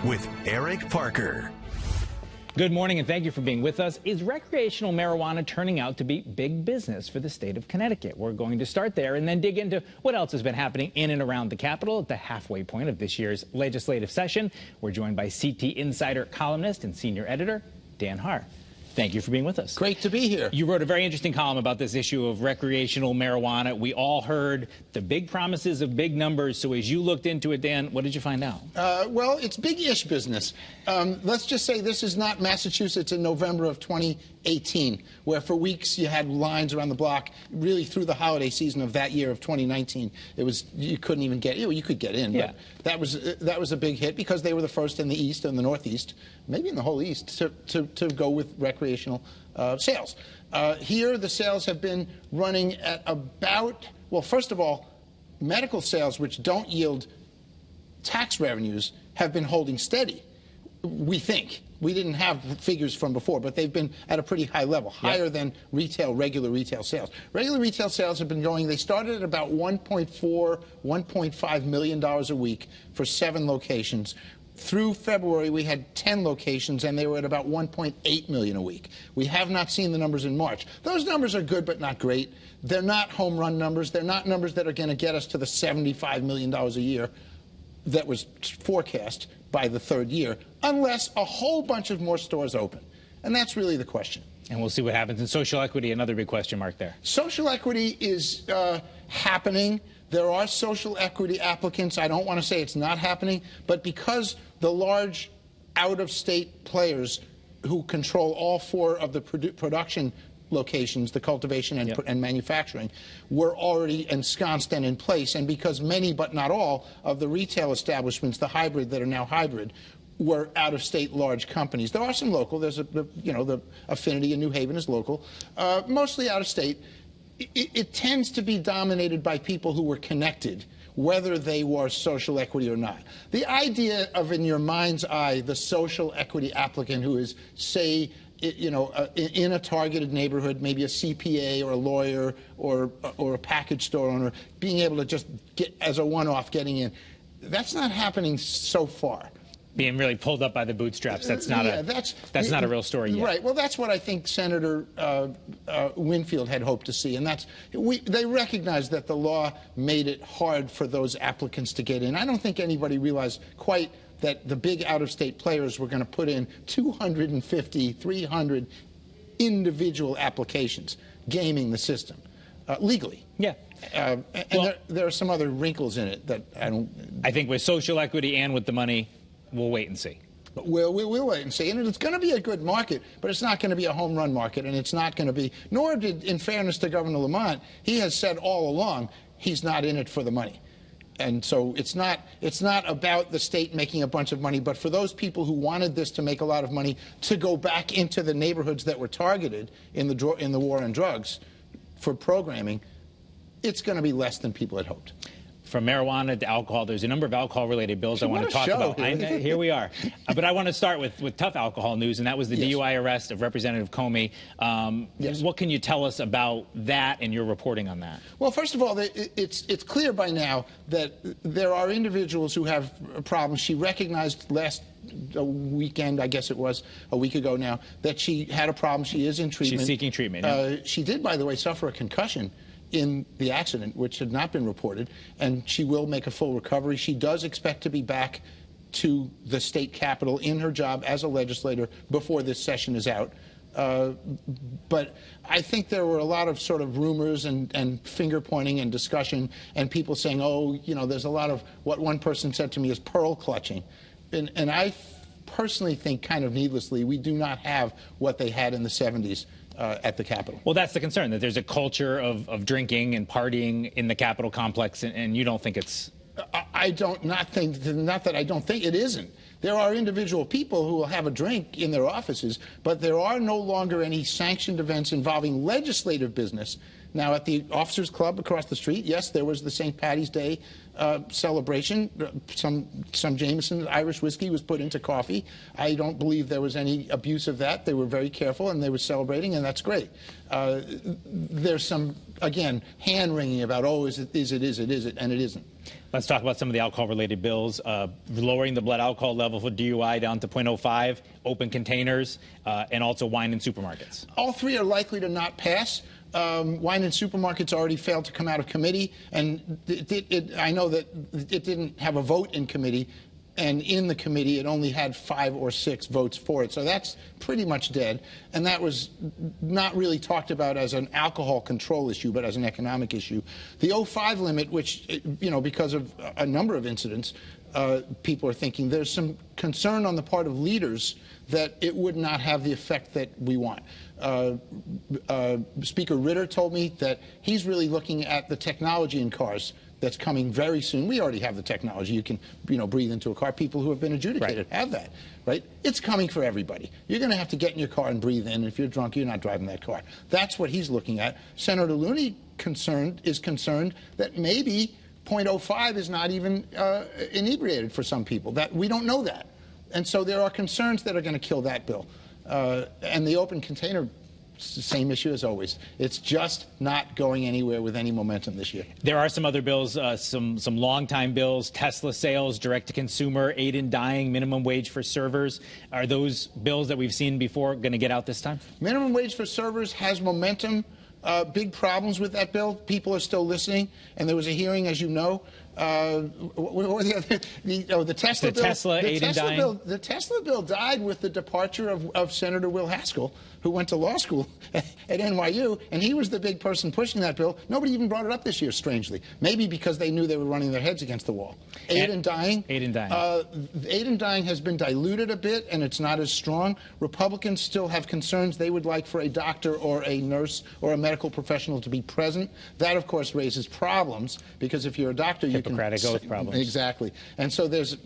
with Eric Parker. Good morning, and thank you for being with us. Is recreational marijuana turning out to be big business for the state of Connecticut? We're going to start there and then dig into what else has been happening in and around the Capitol at the halfway point of this year's legislative session. We're joined by CT Insider columnist and senior editor Dan Haar. Thank you for being with us. Great to be here. You wrote a very interesting column about this issue of recreational marijuana. We all heard the big promises of big numbers. So as you looked into it, Dan, what did you find out? Well, it's big-ish business. Let's just say this is not Massachusetts in November of 2018, where for weeks you had lines around the block. Really through the holiday season of that year of 2019, it was you couldn't even get you could get in. Yeah. But that was a big hit because they were the first in the East and the Northeast, maybe in the whole East, to go with recreational sales. Here, the sales have been running at about, well, first of all, medical sales, which don't yield tax revenues, have been holding steady, we think. We didn't have figures from before, but they've been at a pretty high level, higher than regular retail sales. Regular retail sales have been going, they started at about $1.4, $1.5 million a week for 7 locations. Through February, we had 10 locations, and they were at about $1.8 million a week. We have not seen the numbers in March. Those numbers are good, but not great. They're not home run numbers. They're not numbers that are going to get us to the $75 million a year that was forecast by the third year, unless a whole bunch of more stores open. And that's really the question. And we'll see what happens in social equity, another big question mark there. Social equity is happening. There are social equity applicants. I don't want to say it's not happening, but because the large out-of-state players who control all 4 of the production locations, the cultivation and manufacturing, were already ensconced and in place, and because many, but not all, of the retail establishments, the hybrid that are now hybrid, were out-of-state large companies. There are some local. There's the Affinity in New Haven is local, mostly out-of-state. It tends to be dominated by people who were connected, whether they were social equity or not. The idea of, in your mind's eye, the social equity applicant who is, say, in a targeted neighborhood, maybe a CPA or a lawyer or a package store owner, being able to just get, as a one-off, getting in, that's not happening so far. Being really pulled up by the bootstraps. That's not that's not a real story yet. Right. Well, that's what I think Senator Winfield had hoped to see, and they recognized that the law made it hard for those applicants to get in. I don't think anybody realized quite that the big out-of-state players were going to put in 250, 300 individual applications, gaming the system legally. Yeah. And well, there are some other wrinkles in it that I don't. I think with social equity and with the money, we'll wait and see. We'll wait and see. And it's going to be a good market, but it's not going to be a home run market, and it's not going to be, nor did, in fairness to Governor Lamont, he has said all along he's not in it for the money. And so it's not about the state making a bunch of money, but for those people who wanted this to make a lot of money to go back into the neighborhoods that were targeted in the war on drugs for programming, it's going to be less than people had hoped. From marijuana to alcohol, there's a number of alcohol-related bills I want to talk about. Here we are. But I want to start with tough alcohol news, and that was the DUI arrest of Representative Comey. What can you tell us about that and your reporting on that? Well, first of all, it's clear by now that there are individuals who have problems. She recognized last weekend, I guess it was a week ago now, that she had a problem. She is in treatment. She's seeking treatment. She did, by the way, suffer a concussion in the accident, which had not been reported, and she will make a full recovery. She does expect to be back to the state capitol in her job as a legislator before this session is out. But I think there were a lot of sort of rumors and finger-pointing and discussion and people saying, oh, there's a lot of what one person said to me is pearl clutching. And I personally think, kind of needlessly, we do not have what they had in the 70s. At the Capitol. Well, that's the concern, that there's a culture of drinking and partying in the Capitol complex, and you don't think it's... not that I don't think it isn't. There are individual people who will have a drink in their offices, but there are no longer any sanctioned events involving legislative business Now, at the Officers Club across the street, yes, there was the St. Paddy's Day celebration. Some Jameson Irish whiskey was put into coffee. I don't believe there was any abuse of that. They were very careful, and they were celebrating, and that's great. There's some, again, hand-wringing about, oh, is it, and it isn't. Let's talk about some of the alcohol-related bills. Lowering the blood alcohol level for DUI down to 0.05, open containers, and also wine in supermarkets. All three are likely to not pass. Wine in supermarkets already failed to come out of committee, and I know that it didn't have a vote in committee, and in the committee it only had 5 or 6 votes for it. So that's pretty much dead, and that was not really talked about as an alcohol control issue, but as an economic issue. The 0.5 limit, which, you know, because of a number of incidents, people are thinking there's some concern on the part of leaders that it would not have the effect that we want. Speaker Ritter told me that he's really looking at the technology in cars that's coming very soon. We already have the technology. You can, you know, breathe into a car. People who have been adjudicated have that, right? It's coming for everybody. You're going to have to get in your car and breathe in. If you're drunk, you're not driving that car. That's what he's looking at. Senator Looney is concerned that maybe 0.05 is not even inebriated for some people. That we don't know that. And so there are concerns that are going to kill that bill. And the open container, it's the same issue as always. It's just not going anywhere with any momentum this year. There are some other bills, some long-time bills, Tesla sales, direct-to-consumer, aid in dying, minimum wage for servers. Are those bills that we've seen before going to get out this time? Minimum wage for servers has momentum. Big problems with that bill. People are still listening. And there was a hearing, as you know. What were the other? The Tesla bill. The Tesla bill died with the departure of Senator Will Haskell, who went to law school at NYU, and he was the big person pushing that bill. Nobody even brought it up this year, strangely. Maybe because they knew they were running their heads against the wall. Aid in dying. Aid in dying. Aid in dying has been diluted a bit, and it's not as strong. Republicans still have concerns. They would like for a doctor or a nurse or a medical professional to be present. That, of course, raises problems, because if you're a doctor, you Hippocratic oath problems. Exactly. And so there's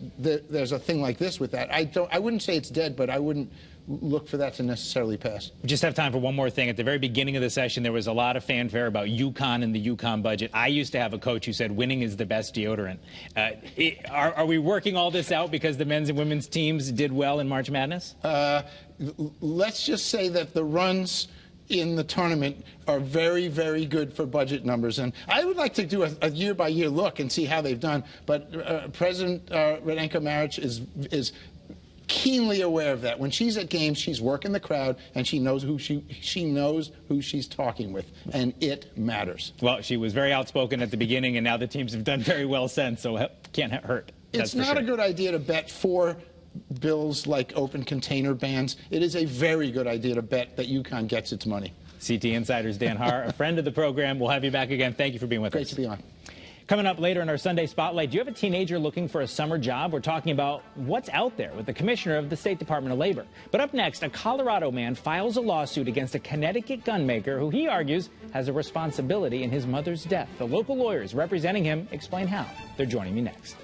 a thing like this with that. I wouldn't say it's dead, but I wouldn't look for that to necessarily pass. We just have time for one more thing. At the very beginning of the session, there was a lot of fanfare about UConn and the UConn budget. I used to have a coach who said winning is the best deodorant. Are we working all this out because the men's and women's teams did well in March Madness? Let's just say that the runs in the tournament are very, very good for budget numbers. And I would like to do a year-by-year look and see how they've done. But President Radenka Maric is keenly aware of that. When she's at games, she's working the crowd, and she knows who she's talking with, and it matters. Well, she was very outspoken at the beginning, and now the teams have done very well since, so it can't hurt. It's not a good idea to bet for bills like open container bans. It is a very good idea to bet that UConn gets its money. CT Insider's Dan Haar, a friend of the program. We'll have you back again. Thank you for being with us. Great to be on. Coming up later in our Sunday Spotlight, do you have a teenager looking for a summer job? We're talking about what's out there with the commissioner of the State Department of Labor. But up next, a Colorado man files a lawsuit against a Connecticut gunmaker who he argues has a responsibility in his mother's death. The local lawyers representing him explain how. They're joining me next.